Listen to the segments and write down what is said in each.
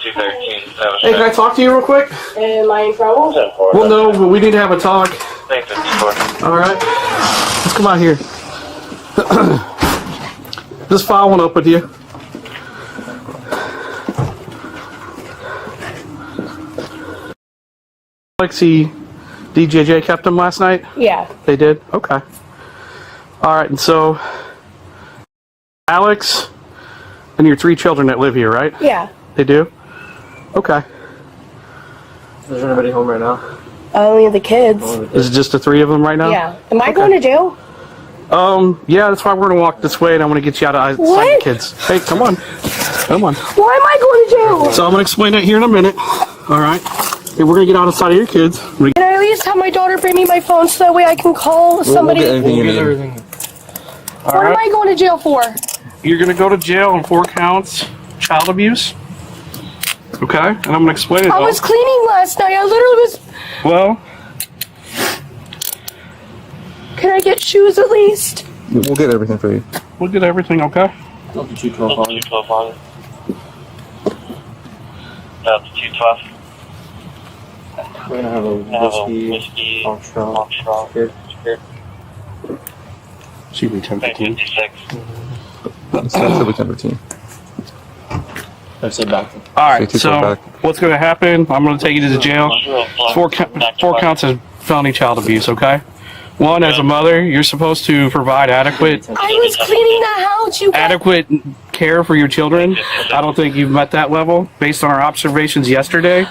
213. Hey, can I talk to you real quick? Am I in trouble? Well, no, but we need to have a talk. 54. All right. Let's come out here. Just following up with you. Lexi, DJJ kept them last night? Yeah. They did? Okay. All right, and so Alex and your 3 children that live here, right? Yeah. They do? Okay. Is there anybody home right now? Only the kids. Is it just the 3 of them right now? Yeah. Am I going to jail? Yeah, that's why we're gonna walk this way, and I'm gonna get you out of sight of the kids. Hey, come on. Come on. Why am I going to jail? So I'm gonna explain that here in a minute. All right. Hey, we're gonna get out of sight of your kids. Can I at least have my daughter bring me my phone so that way I can call somebody? We'll get everything. What am I going to jail for? You're gonna go to jail on 4 counts, child abuse. Okay, and I'm gonna explain it. I was cleaning last night. I literally was. Well, Can I get shoes at least? We'll get everything for you. we'll get everything. Okay. Up to 212 on it. 212 on it. Up to 212. We're gonna have a whiskey on straw. Here. Should be 10:15. 56. That's actually 10:15. I said back. All right. Say So 212 back. what's gonna happen? I'm gonna take you to the jail. 4 counts of felony child abuse. Okay. 1, as a mother, you're supposed to provide adequate I was cleaning the house. You guys. adequate care for your children. I don't think you've met that level based on our observations yesterday.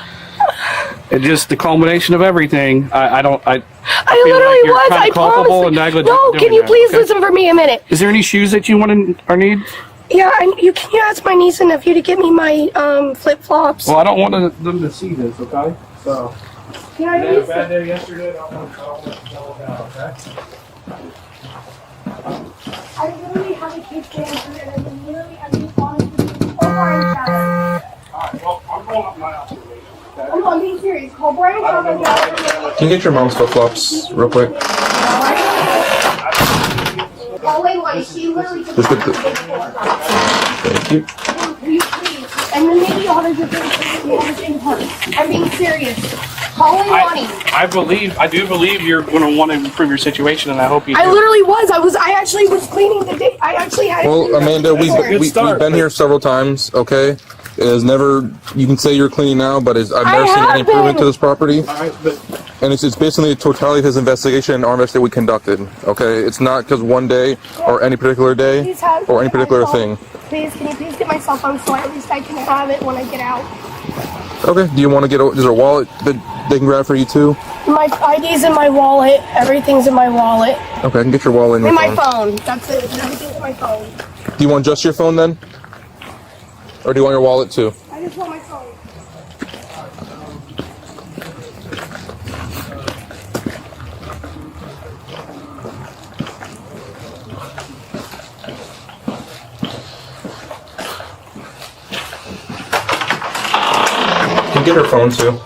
And just the culmination of everything. I feel literally like was. you're kind I of culpable promise. and negligent. No, in can doing you that, please okay? listen for me a minute? Is there any shoes that you want or need? Yeah, can you ask my niece and nephew to get me my flip flops? Well, I don't want them to see this, okay? So, Can I you had a use bad day yesterday. I don't want to tell them that, okay? I literally have a kid cancer and I literally have been honest with you. Call Brian Chapman. All right. Well, I'm going up my observation. Okay? I'm being serious. Call Brian Chapman. Can you get your mom's flip flops real quick? Oh, wait, she literally took Just my get the- kid for. Thank you. Will you please? And then maybe you ought to just in her. I'm being serious. Call Lonnie. I do believe you're going to want to improve your situation, and I hope you do. I literally was. I actually was cleaning the day. I actually had. Well, Amanda, we've start, been here several times. Okay, it has never. You can say you're cleaning now, but I've never seen have any improvement been. to this property. All right, but And it's basically a totality of his investigation and our investigation we conducted. Okay, it's not because one day or any particular day Please have or any particular my phone. thing. Please, can you please get my cell phone so at least I can have it when I get out? Okay, do you want to get? Is there a wallet that they can grab for you too? My ID's in my wallet. Everything's in my wallet. Okay, I can get your wallet and your In my phone. phone. That's it. Everything's in my phone. Do you want just your phone then, or do you want your wallet too? I just want my phone. You can get her phone too.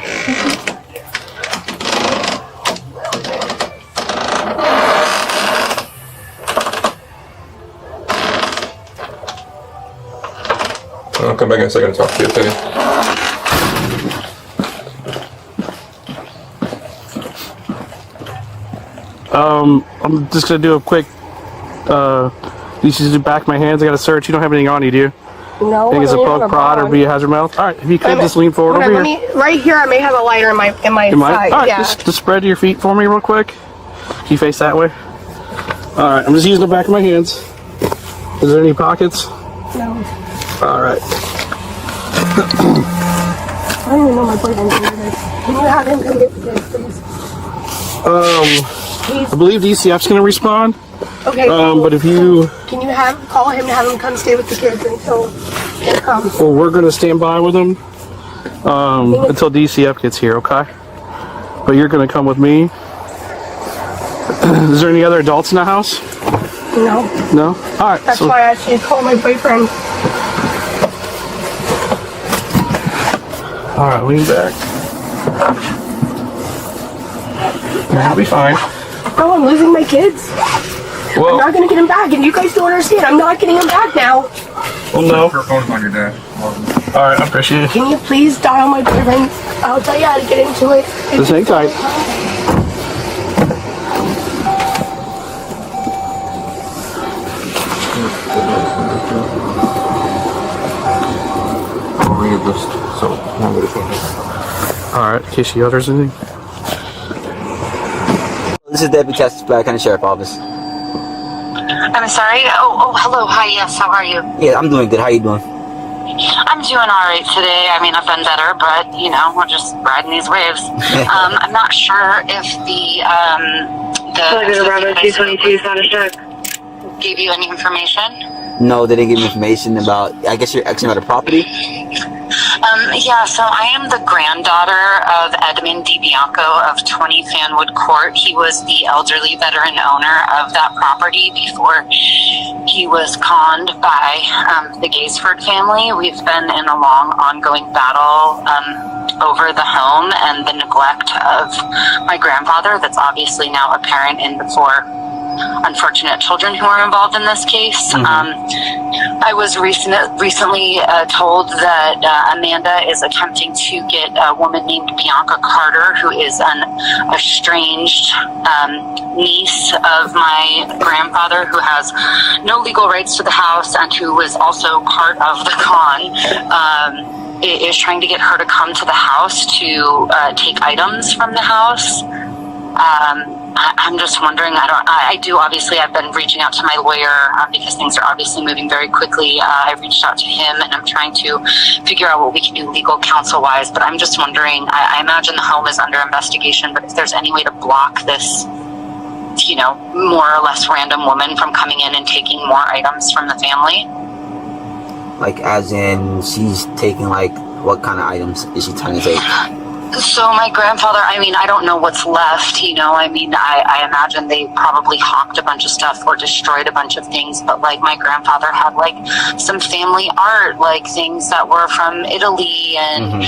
I'll come back in a second and talk to you, okay? I'm just going to do a quick, you should do back my hands. I got a search. You don't have anything on you, do you? No. Think it's a I don't poke, have prod, or bond. be a hazard mouth? All right, if you could Wait a just lean forward Hold over on, here. let me, right here, I may have a lighter in my You might? side. All right, Yeah. just spread your feet for me real quick. Can you face that way? All right, I'm just using the back of my hands. Is there any pockets? No. All right. I don't even know my boyfriend's doing this. Can you have him come get this, please? I believe DCF's going to respond, Okay. but if you, Can you call him to have him come stay with the kids until they come? well, we're going to stand by with them until DCF gets here, okay? But you're going to come with me. Is there any other adults in the house? No. No? All right. That's so, why I should call my boyfriend. all right, lean back. That'll be fine. No, I'm losing my kids. I'm Well, not gonna get them back, and you guys don't understand. I'm not getting them back now. well, no. Her phone's on your desk. All right, I appreciate it. Can you please dial my boyfriend? I'll tell you how to get into it. Just hang tight. I'll read this. So, All right, in case you others anything. This is Deputy Chester, Black County Sheriff Office. I'm sorry. Oh, hello. Hi. Yes. How are you? Yeah, I'm doing good. How you doing? I'm doing all right today. I mean, I've been better, but we're just riding these waves. I'm not sure if the Bravo 222 found a check. gave you any information. No, they didn't give me information about. I guess you're asking about a property. Yeah, so I am the granddaughter of Edmund DiBianco of 20 Fanwood Court. He was the elderly veteran owner of that property before he was conned by the Gaisford family. We've been in a long, ongoing battle over the home and the neglect of my grandfather that's obviously now apparent in the four unfortunate children who are involved in this case. I was recently told that Amanda is attempting to get a woman named Bianca Carter, who is an estranged niece of my grandfather, who has no legal rights to the house and who was also part of the con, is trying to get her to come to the house to take items from the house. I'm just wondering, I've been reaching out to my lawyer because things are obviously moving very quickly. I reached out to him and I'm trying to figure out what we can do legal counsel wise, but I'm just wondering, I imagine the home is under investigation, but if there's any way to block this, more or less random woman from coming in and taking more items from the family. Like, as in, she's taking, like, what kind of items is she trying to take? So my grandfather, I don't know what's left, I imagine they probably hawked a bunch of stuff or destroyed a bunch of things, but like my grandfather had like some family art, like things that were from Italy and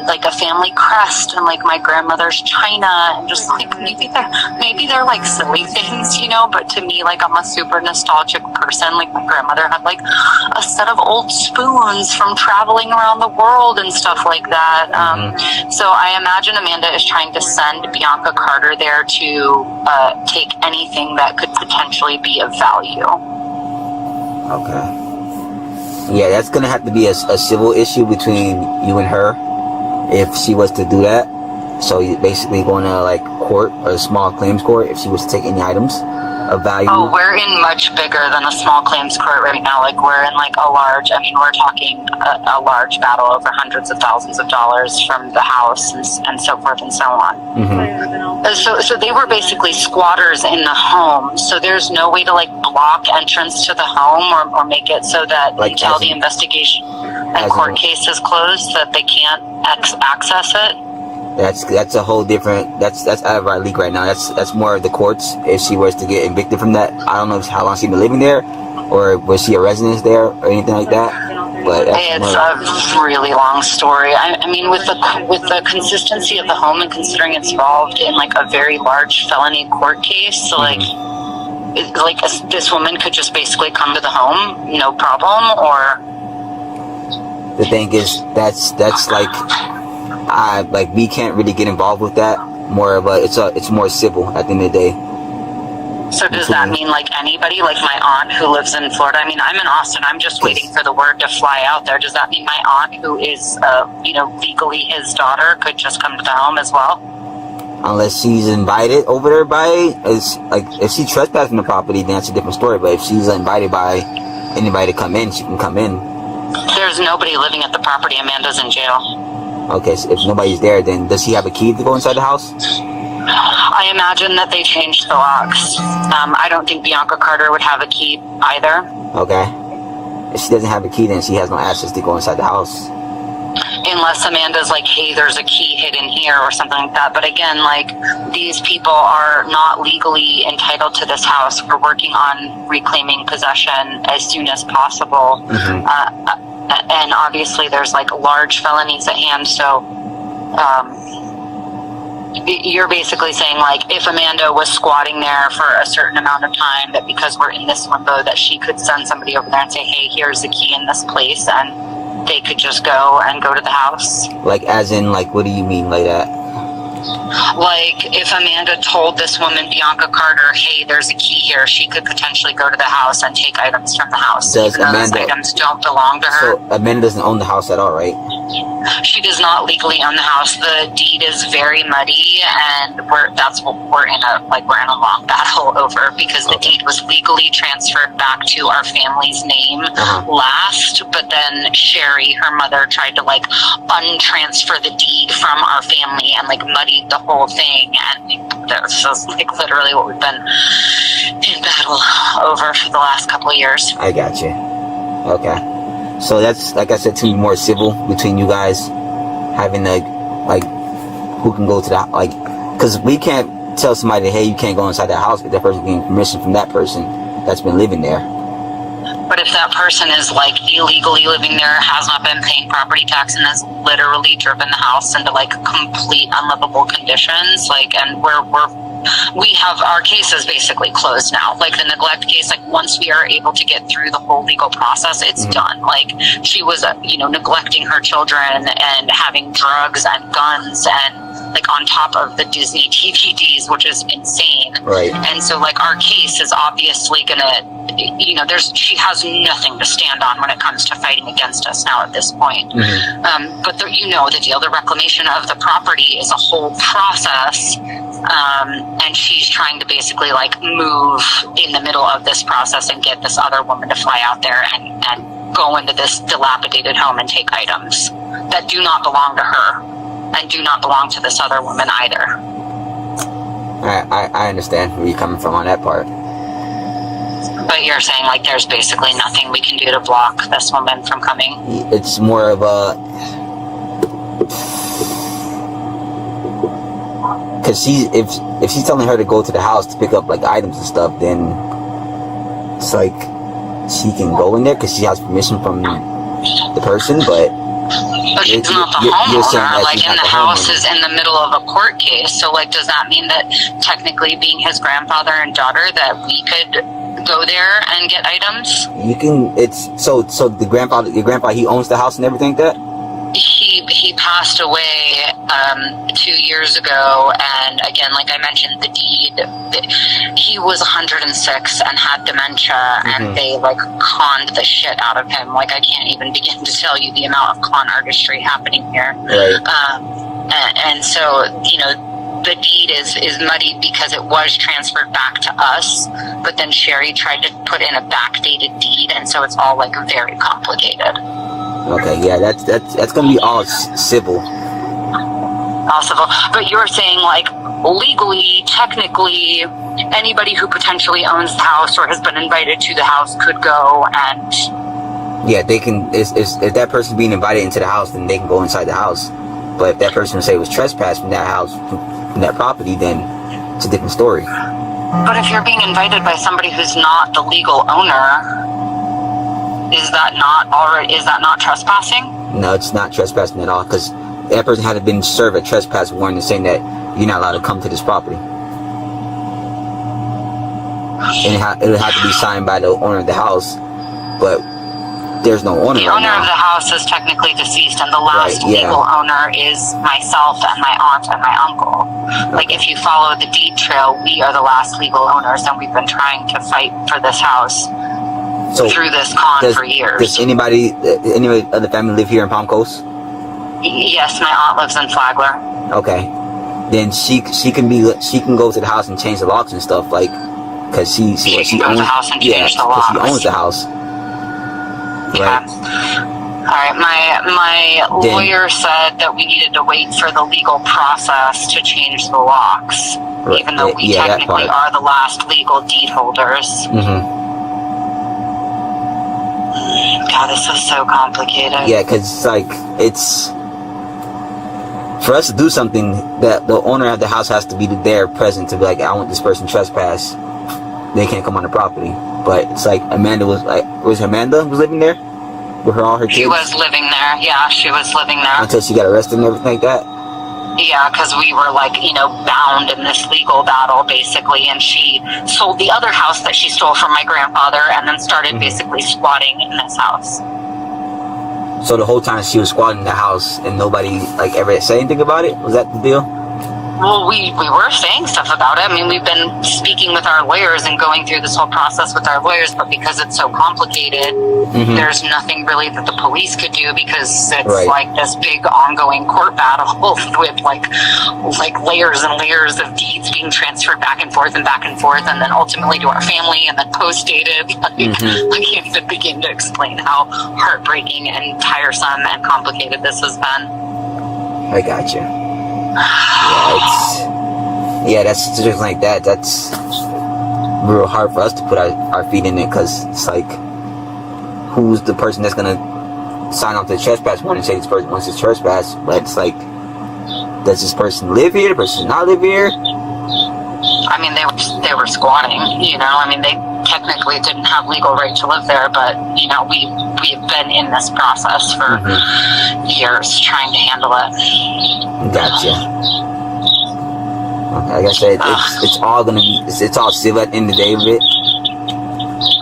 like a family crest and like my grandmother's china and just like maybe they're like silly things, but to me, like I'm a super nostalgic person. Like my grandmother had like a set of old spoons from traveling around the world and stuff like that. So I imagine Amanda is trying to send Bianca Carter there to take anything that could potentially be of value. Okay. Yeah, that's gonna have to be a civil issue between you and her if she was to do that. So you're basically going to like court or a small claims court if she was to take any items of value. Oh, we're in much bigger than a small claims court right now. Like we're in like a large, we're talking a large battle over hundreds of thousands of dollars from the house and so forth and so on. So they were basically squatters in the home. So there's no way to like block entrance to the home or make it so that like until the investigation and court case is closed that they can't access it. That's a whole different. That's out of our league right now. That's more of the courts. If she was to get evicted from that, I don't know how long she's been living there, or was she a resident there, or anything like that. But it's a really long story. With the consistency of the home and considering it's involved in like a very large felony court case, so this woman could just basically come to the home, no problem. Or the thing is, that's like. We can't really get involved with that. More of it's more civil at the end of the day. So does that mean like anybody, like my aunt who lives in Florida? I'm in Austin. I'm just waiting for the word to fly out there. Does that mean my aunt, who is legally his daughter, could just come to the home as well? Unless she's invited over there if she trespassed on the property, then that's a different story. But if she's invited by anybody to come in, she can come in. There's nobody living at the property. Amanda's in jail. Okay, so if nobody's there, then does he have a key to go inside the house? I imagine that they changed the locks. I don't think Bianca Carter would have a key either. Okay. If she doesn't have a key, then she has no access to go inside the house. Unless Amanda's like, hey, there's a key hidden here or something like that. But again, like, these people are not legally entitled to this house. We're working on reclaiming possession as soon as possible. And obviously there's like large felonies at hand, so you're basically saying like if Amanda was squatting there for a certain amount of time, that because we're in this limbo that she could send somebody over there and say, hey, here's the key in this place and they could just go to the house. Like, as in, like, what do you mean by that? Like, if Amanda told this woman, Bianca Carter, hey, there's a key here, she could potentially go to the house and take items from the house. Does even though those Amanda- items don't belong to her. So Amanda doesn't own the house at all, right? She does not legally own the house. The deed is very muddy, and we're in a long battle over, because the deed was legally transferred back to our family's name last, but then Sherry, her mother, tried to like untransfer the deed from our family and like muddied the whole thing, and this is like literally what we've been in battle over for the last couple of years. I got you. Okay. So that's, like I said, to be more civil between you guys, having like who can go to the, like, because we can't tell somebody, hey, you can't go inside that house, but that person getting permission from that person that's been living there. But if that person is like illegally living there, has not been paying property tax, and has literally driven the house into like complete unlivable conditions, like, and we have our case is basically closed now. Like the neglect case, like once we are able to get through the whole legal process, it's done. Like she was, neglecting her children and having drugs and guns and like on top of the Disney DVDs, which is insane. Right. And so like our case is obviously gonna, she has nothing to stand on when it comes to fighting against us now at this point. But the deal, the reclamation of the property is a whole process. And she's trying to basically like move in the middle of this process and get this other woman to fly out there and go into this dilapidated home and take items that do not belong to her and do not belong to this other woman either. I understand where you're coming from on that part. But you're saying like there's basically nothing we can do to block this woman from coming? It's more of a, because if she's telling her to go to the house to pick up like items and stuff, then it's like she can go in there because she has permission from the person, but she's not the homeowner. Like, and the house is in the middle of a court case. So, like, does that mean that technically, being his grandfather and daughter, that we could go there and get items? You can. It's so your grandpa, he owns the house and everything like that. He passed away 2 years ago, and again, like I mentioned, the deed, he was 106 and had dementia, and they like conned the shit out of him. Like, I can't even begin to tell you the amount of con artistry happening here. Right. And so, the deed is muddied because it was transferred back to us, but then Sherry tried to put in a backdated deed, and so it's all like very complicated. Okay, yeah, that's gonna be all civil. All civil, but you're saying like legally, technically, anybody who potentially owns the house or has been invited to the house could go and. Yeah, they can. If that person being invited into the house, then they can go inside the house. But if that person say was trespassed from that house, from that property, then it's a different story. But if you're being invited by somebody who's not the legal owner, is that not trespassing? No, it's not trespassing at all, because that person had been served a trespass warning saying that you're not allowed to come to this property. And it would have to be signed by the owner of the house, but there's no owner. The right owner now. of the house is technically deceased, and the last legal owner is myself and my aunt and my uncle. Like, if you follow the deed trail, we are the last legal owners, and we've been trying to fight for this house through this con for years. Does any of the family live here in Palm Coast? Yes, my aunt lives in Flagler. Okay, then she can go to the house and change the locks and stuff, like, because she owns the house and change the locks. She owns the house. Yeah. All right. My lawyer said that we needed to wait for the legal process to change the locks, even though we technically are the last legal deed holders. God, this is so complicated. Yeah, because it's for us to do something that the owner of the house has to be there present to be like, I want this person trespass. They can't come on the property. But it's like Amanda was living there with all her kids? She was living there. Yeah, she was living there. Until she got arrested and everything like that? Yeah, because we were bound in this legal battle basically, and she sold the other house that she stole from my grandfather and then started basically squatting in this house. So the whole time she was squatting in the house and nobody like ever said anything about it? Was that the deal? Well, we were saying stuff about it. I mean, we've been speaking with our lawyers and going through this whole process with our lawyers, but because it's so complicated, there's nothing really that the police could do because it's like this big ongoing court battle with like layers and layers of deeds being transferred back and forth, and then ultimately to our family and then post-dated. Like, I can't even begin to explain how heartbreaking and tiresome and complicated this has been. I got you. That's situations like that. That's real hard for us to put our feet in it because it's like, who's the person that's gonna sign off the trespass warning and say this person wants to trespass? But it's like, does this person live here? The person not live here? I mean, they were squatting. You know, I mean, they technically didn't have legal right to live there, but you know, we've been in this process for years trying to handle it. Gotcha. Like I said, it's all gonna be, it's all civil at the end of the day of it.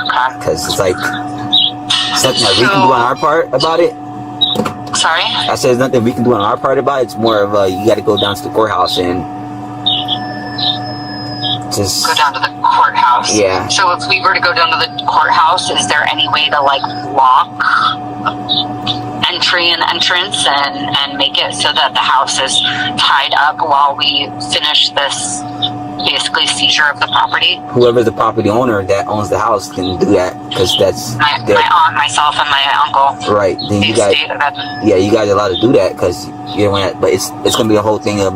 Okay. Because it's like, it's nothing that we can do on our part about it. Sorry? I said there's nothing we can do on our part about it. It's more of you gotta go down to the courthouse and just go down to the courthouse. Yeah. So if we were to go down to the courthouse, is there any way to like block entry and entrance and make it so that the house is tied up while we finish this basically seizure of the property? Whoever's the property owner that owns the house can do that because that's my aunt, myself, and my uncle. Right. Then you guys, you guys are allowed to do that because you don't want. But it's gonna be a whole thing of.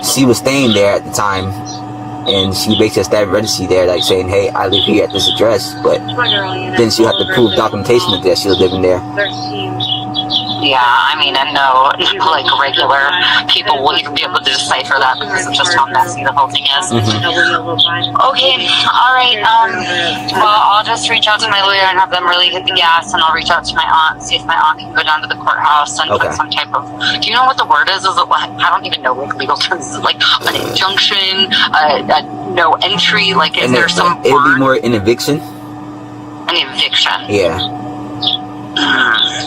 She was staying there at the time. And she basically established registry there, like saying, "Hey, I live here at this address," but then she had to prove documentation that she was living there. Yeah, I mean, and no, like regular people won't even be able to decipher that because of just how messy the whole thing is. Okay, all right. Well, I'll just reach out to my lawyer and have them really hit the gas, and I'll reach out to my aunt and see if my aunt can go down to the courthouse and put some type of. Do you know what the word is? Is it like, I don't even know like legal terms. Is it like an injunction, a no entry? Like, is there some? It would be more an eviction. An eviction. Yeah.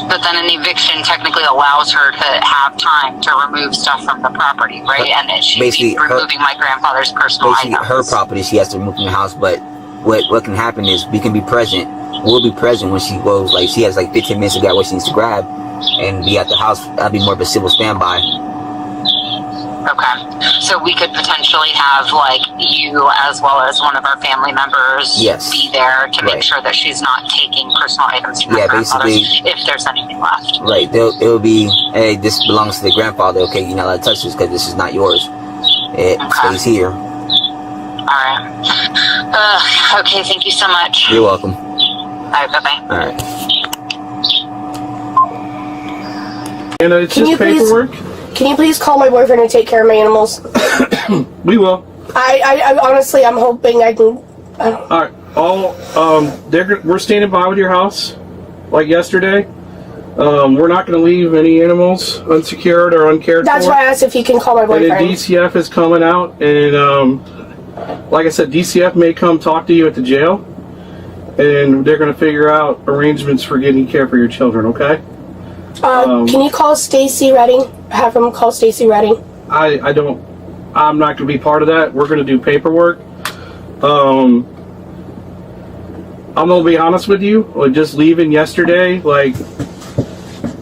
But then an eviction technically allows her to have time to remove stuff from the property, right? And she'd be removing my grandfather's personal items. Her property, she has to remove from the house. But what can happen is we can be present. We'll be present when she goes. Like she has like 15 minutes to grab what she needs to grab, and be at the house. That'd be more of a civil standby. Okay, so we could potentially have like you as well as one of our family members be there to make sure that she's not taking personal items from her grandfather if there's anything left. Right, it'll be, hey, this belongs to the grandfather. Okay, you're not allowed to touch this because this is not yours. It stays here. All right. Okay, thank you so much. You're welcome. All right, bye-bye. All right. And it's just paperwork. Can you please call my boyfriend and take care of my animals? We will. I honestly, I'm hoping I can. All right. We're standing by with your house, like yesterday. We're not going to leave any animals unsecured or uncared for. That's why I asked if you can call my boyfriend. And then DCF is coming out, and like I said, DCF may come talk to you at the jail, and they're going to figure out arrangements for getting care for your children. Okay. Can you call Stacy Redding? Have him call Stacy Redding. I'm not going to be part of that. We're going to do paperwork. I'm going to be honest with you. Like just leaving yesterday,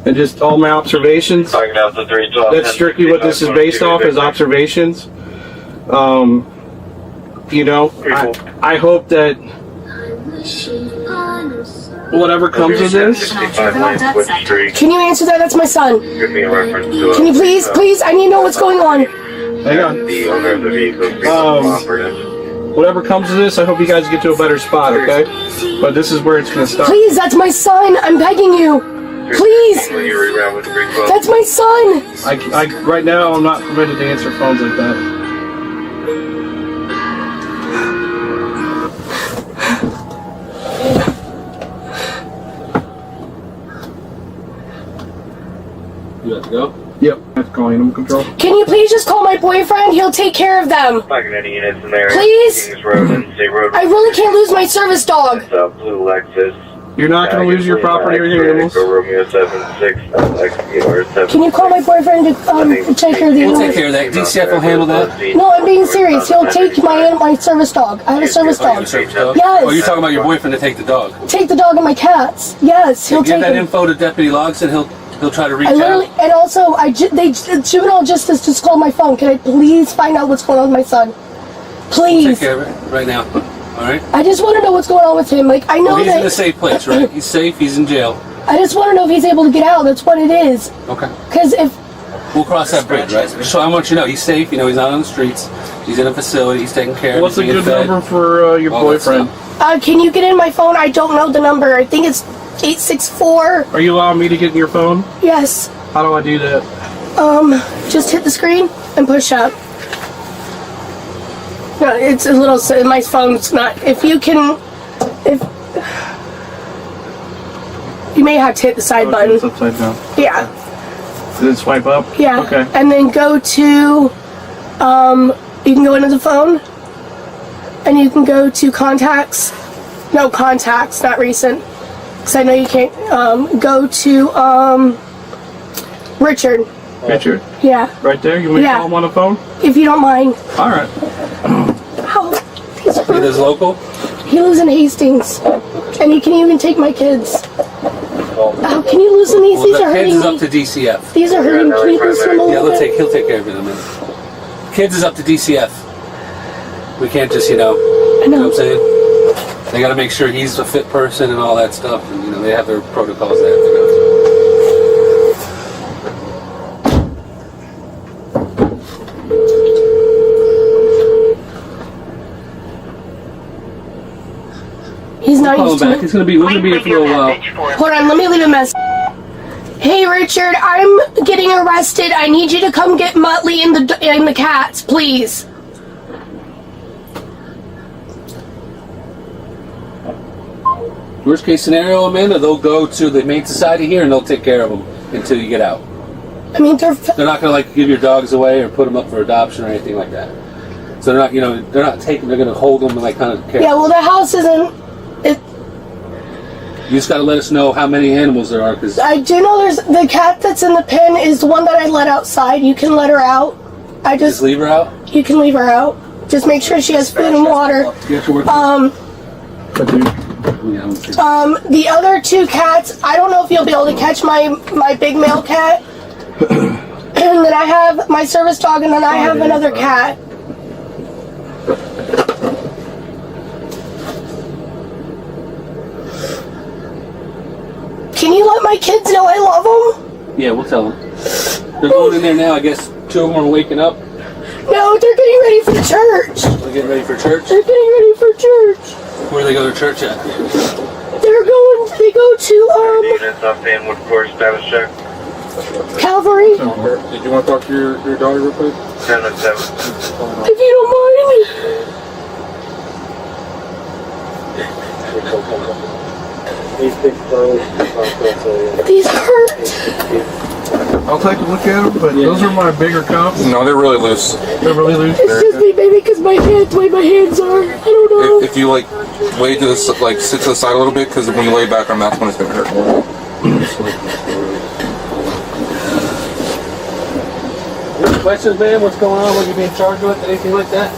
and just all my observations. That's strictly what this is based off, is observations. I hope that whatever comes of this. Can you answer that? That's my son. Can you please? I need to know what's going on. Hang on. Whatever comes of this, I hope you guys get to a better spot, okay? But this is where it's going to start. Please, that's my son. I'm begging you. Please. That's my son. Right now, I'm not permitted to answer phones like that. You have to go? Yep. I have to call animal control. Can you please just call my boyfriend? He'll take care of them. Please? I really can't lose my service dog. It's a blue Lexus. You're not going to lose your property or your animals. Romeo 76, XER 7. Can you call my boyfriend to take care of the We'll animals? take care of that. DCF will handle that. No, I'm being serious. He'll take my service dog. I have a service dog. Service dog? Yes. Oh, you're talking about your boyfriend to take the dog. Take the dog and my cats. Yes, he'll Give take that him. info to Deputy Logson. He'll try to reach I literally, out. and also, juvenile justice just called my phone. Can I please find out what's going on with my son? Take Please. care of it right now. All right. I just want to know what's going on with him. Like, I know Well, he's in a that. safe place, right? He's safe. He's in jail. I just want to know if he's able to get out. That's what it is. Okay. Because if We'll cross that bridge, right? So I want you to know he's safe. You know, he's not on the streets. He's in a facility. He's taken care of. What's a He's good being fed. number for your All that boyfriend? stuff. can you get in my phone? I don't know the number. I think it's 864. Are you allowing me to get in your phone? Yes. How do I do that? Just hit the screen and push up. No, it's a little. My phone's not. If you may have to hit the side button. It's upside down. Yeah. Then swipe up? Yeah. Okay. And then go to, you can go into the phone, and you can go to contacts. No, contacts, not recent. Because I know you can't, go to, Richard. Richard? Yeah. Right there? You want me to Yeah. call him on the phone? If you don't mind. All right. Oh, he's He lives local. He lives in Hastings. And he can even take my kids. Oh, can you loosen these? Well, These the are kids hurting is up me. to DCF. These are hurting. Can you loosen them a Yeah, little bit? he'll take care of it in a minute. Kids is up to DCF. We can't just, you know I what know. I'm saying? They got to make sure he's a fit person and all that stuff. And, you know, they have their protocols they have to go through. He's not Call him used to back. it. We're gonna be here for a little while. Hold on, let me leave a message. Hey Richard, I'm getting arrested. I need you to come get Muttley and the cats, please. Worst case scenario, Amanda, they'll go to the Humane Society here and they'll take care of them until you get out. I mean, They're not gonna like give your dogs away or put them up for adoption or anything like that. So they're not, you know, they're not taking. They're gonna hold them and like kind of care. yeah. Well, the house isn't. You just gotta let us know how many animals there are, because I do know there's the cat that's in the pen is the one that I let outside. You can let her out. I just just leave her out. you can leave her out. Just make sure she has food and water. You have to work. The other two cats, I don't know if you'll be able to catch my big male cat. And then I have my service dog, and then I have another cat. Can you let my kids know I love them? Yeah, we'll tell them. They're going in there now. I guess 2 of them are waking up. No, they're getting ready for church. They're getting ready for church. They're getting ready for church. Where do they go to church at? They go to, Units off Fanwood Court, status check. Calvary. Did you want to talk to your daughter real quick? 10-7. If you don't mind. These hurt. I'll take a look at them, but those are my bigger cops. No, they're really loose. They're really loose. It's just me, baby, because my way my hands are. I don't know. If you like lay to the like sit to the side a little bit, because when you lay back on, that's when it's gonna hurt. Any questions, man? What's going on? What you being charged with? Anything like that?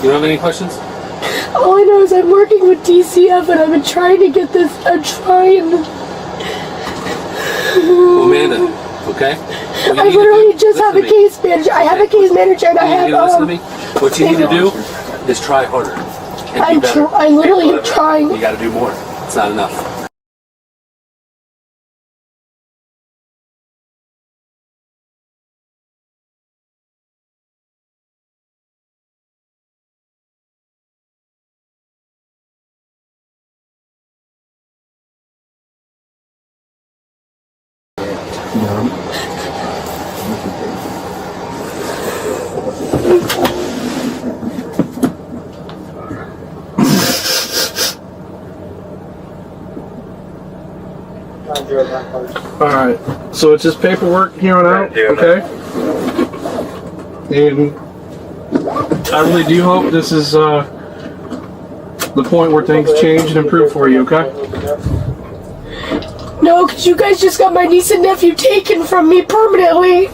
You don't have any questions? All I know is I'm working with DCF and I've been trying to get this. I'm trying. Well, Amanda, okay? I literally just have a case manager. I have a case manager and I You listen to me? have. What you need to do is try harder. And be better. I literally am trying. You got to do more. It's not enough. Alright, so it's just paperwork here on out, okay? And I really do hope this is the the point where things change and improve for you, okay? No, because you guys just got my niece and nephew taken from me permanently.